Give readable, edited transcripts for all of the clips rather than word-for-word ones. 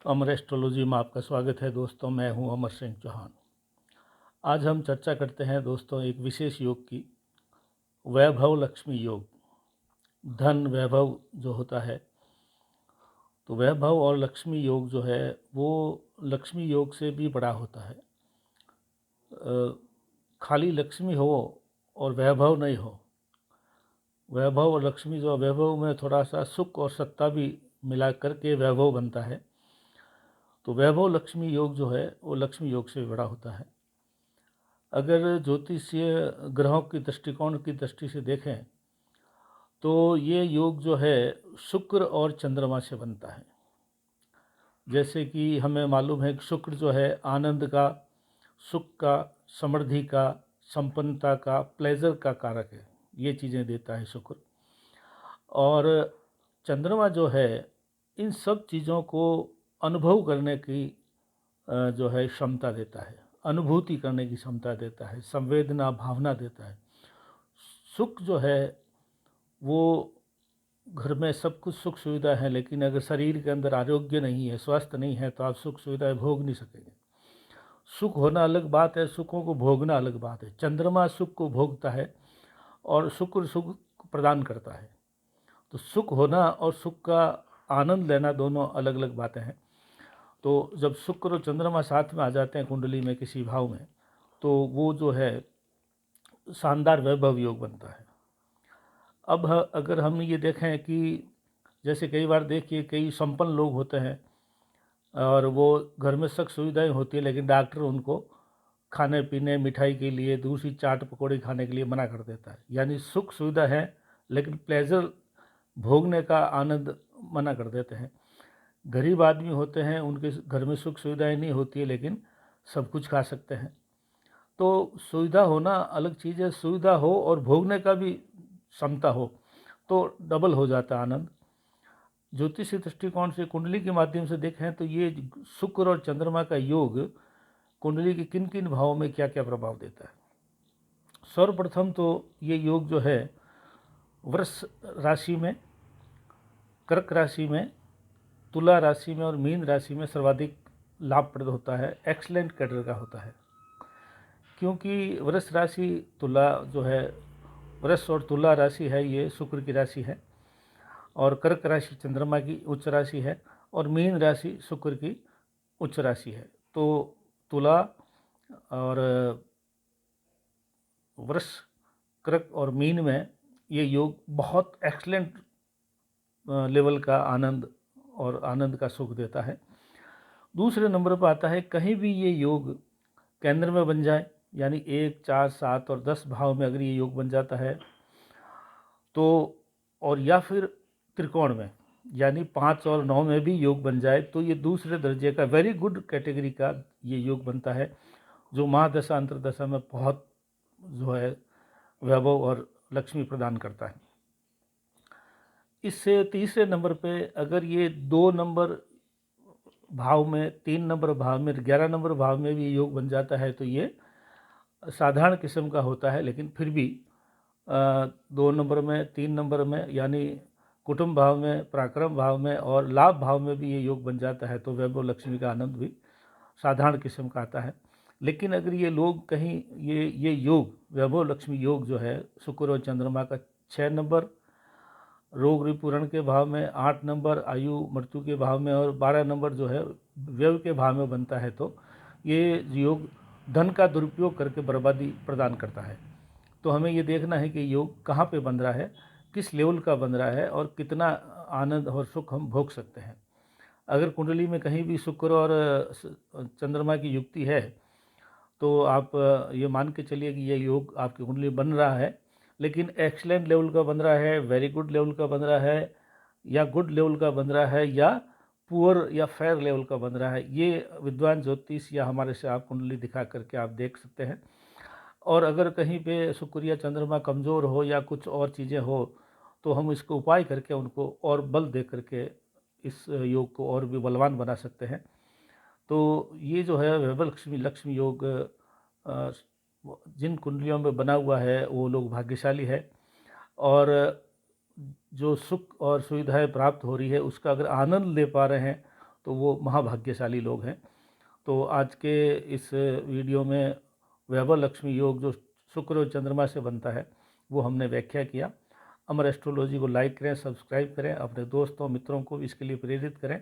अमर astrology में आपका स्वागत है दोस्तों। मैं हूं अमर सिंह चौहान। आज हम चर्चा करते हैं दोस्तों एक विशेष योग की, वैभव लक्ष्मी योग। धन वैभव जो होता है, तो वैभव और लक्ष्मी योग जो है वो लक्ष्मी योग से भी बड़ा होता है। खाली लक्ष्मी हो और वैभव नहीं हो, वैभव और लक्ष्मी जो वैभव में थोड़ा सा सुख और सत्ता भी मिला करके वैभव बनता है, तो वैभव लक्ष्मी योग जो है वो लक्ष्मी योग से भी बड़ा होता है। अगर ज्योतिषीय ग्रहों की दृष्टिकोण की दृष्टि से देखें तो ये योग जो है शुक्र और चंद्रमा से बनता है। जैसे कि हमें मालूम है कि शुक्र जो है आनंद का, सुख का, समृद्धि का, संपन्नता का, प्लेजर का कारक है। ये चीज़ें देता है शुक्र। और चंद्रमा जो है इन सब चीज़ों को अनुभव करने की जो है क्षमता देता है, अनुभूति करने की क्षमता देता है, संवेदना भावना देता है। सुख जो है वो घर में सब कुछ सुख सुविधा है, लेकिन अगर शरीर के अंदर आरोग्य नहीं है, स्वस्थ नहीं है, तो आप सुख सुविधाएं भोग नहीं सकेंगे। सुख होना अलग बात है, सुखों को भोगना अलग बात है। चंद्रमा सुख को भोगता है और शुक्र सुख प्रदान करता है। तो सुख होना और सुख का आनंद लेना दोनों अलग अलग बातें हैं। तो जब शुक्र और चंद्रमा साथ में आ जाते हैं कुंडली में किसी भाव में, तो वो जो है शानदार वैभव योग बनता है। अब अगर हम ये देखें कि जैसे कई बार देखिए कई संपन्न लोग होते हैं और वो घर में सुख सुविधाएं होती है, लेकिन डॉक्टर उनको खाने पीने, मिठाई के लिए, दूसरी चाट पकौड़ी खाने के लिए मना कर देता है। यानी सुख सुविधा है लेकिन प्लेजर भोगने का आनंद मना कर देते हैं। गरीब आदमी होते हैं, उनके घर में सुख सुविधाएं नहीं होती है, लेकिन सब कुछ खा सकते हैं। तो सुविधा होना अलग चीज़ है, सुविधा हो और भोगने का भी क्षमता हो तो डबल हो जाता है आनंद। ज्योतिषीय दृष्टिकोण से कुंडली के माध्यम से देखें तो ये शुक्र और चंद्रमा का योग कुंडली के किन किन भावों में क्या क्या प्रभाव देता है। सर्वप्रथम तो ये योग जो है वृष राशि में, कर्क राशि में, तुला राशि में और मीन राशि में सर्वाधिक लाभप्रद होता है, एक्सलेंट कैडर का होता है। क्योंकि वृष राशि, तुला जो है, वृष और तुला राशि है ये शुक्र की राशि है, और कर्क राशि चंद्रमा की उच्च राशि है, और मीन राशि शुक्र की उच्च राशि है। तो तुला और वृष, कर्क और मीन में ये योग बहुत एक्सलेंट लेवल का आनंद और आनंद का सुख देता है। दूसरे नंबर पर आता है कहीं भी ये योग केंद्र में बन जाए, यानी 1, 4, 7 और 10 भाव में अगर ये योग बन जाता है तो, और या फिर त्रिकोण में यानी 5 और 9 में भी योग बन जाए, तो ये दूसरे दर्जे का वेरी गुड कैटेगरी का ये योग बनता है, जो महादशा अंतरदशा में बहुत जो है वैभव और लक्ष्मी प्रदान करता है। इससे तीसरे नंबर पे अगर ये 2 नंबर भाव में, 3 नंबर भाव में, 11 नंबर भाव में भी योग बन जाता है, तो ये साधारण किस्म का होता है, लेकिन फिर भी 2 नंबर में, 3 नंबर में, यानी कुटुंब भाव में, पराक्रम भाव में और लाभ भाव में भी ये योग बन जाता है, तो वैभव लक्ष्मी का आनंद भी साधारण किस्म का आता है। लेकिन अगर ये लोग कहीं ये योग वैभव लक्ष्मी योग जो है शुक्र और चंद्रमा का 6 नंबर रोग रिपुरण के भाव में, 8 नंबर आयु मृत्यु के भाव में और 12 नंबर जो है व्यय के भाव में बनता है, तो ये योग धन का दुरुपयोग करके बर्बादी प्रदान करता है। तो हमें ये देखना है कि योग कहाँ पे बन रहा है, किस लेवल का बन रहा है और कितना आनंद और सुख हम भोग सकते हैं। अगर कुंडली में कहीं भी शुक्र और चंद्रमा की युक्ति है, तो आप ये मान के चलिए कि ये योग आपकी कुंडली बन रहा है, लेकिन एक्सलेंट लेवल का बन रहा है, वेरी गुड लेवल का बन रहा है, या गुड लेवल का बन रहा है, या पुअर या फेयर लेवल का बन रहा है। ये विद्वान ज्योतिष या हमारे से आप कुंडली दिखा करके आप देख सकते हैं। और अगर कहीं पे शुक्र या चंद्रमा कमज़ोर हो या कुछ और चीज़ें हो, तो हम इसको उपाय करके उनको और बल दे करके इस योग को और भी बलवान बना सकते हैं। तो ये जो है वैभव लक्ष्मी योग जिन कुंडलियों में बना हुआ है वो लोग भाग्यशाली है, और जो सुख और सुविधाएं प्राप्त हो रही है उसका अगर आनंद ले पा रहे हैं तो वो महाभाग्यशाली लोग हैं। तो आज के इस वीडियो में वैभव लक्ष्मी योग जो शुक्र और चंद्रमा से बनता है वो हमने व्याख्या किया। अमर एस्ट्रोलॉजी को लाइक करें, सब्सक्राइब करें, अपने दोस्तों मित्रों को इसके लिए प्रेरित करें।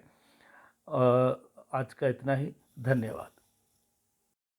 आज का इतना ही, धन्यवाद।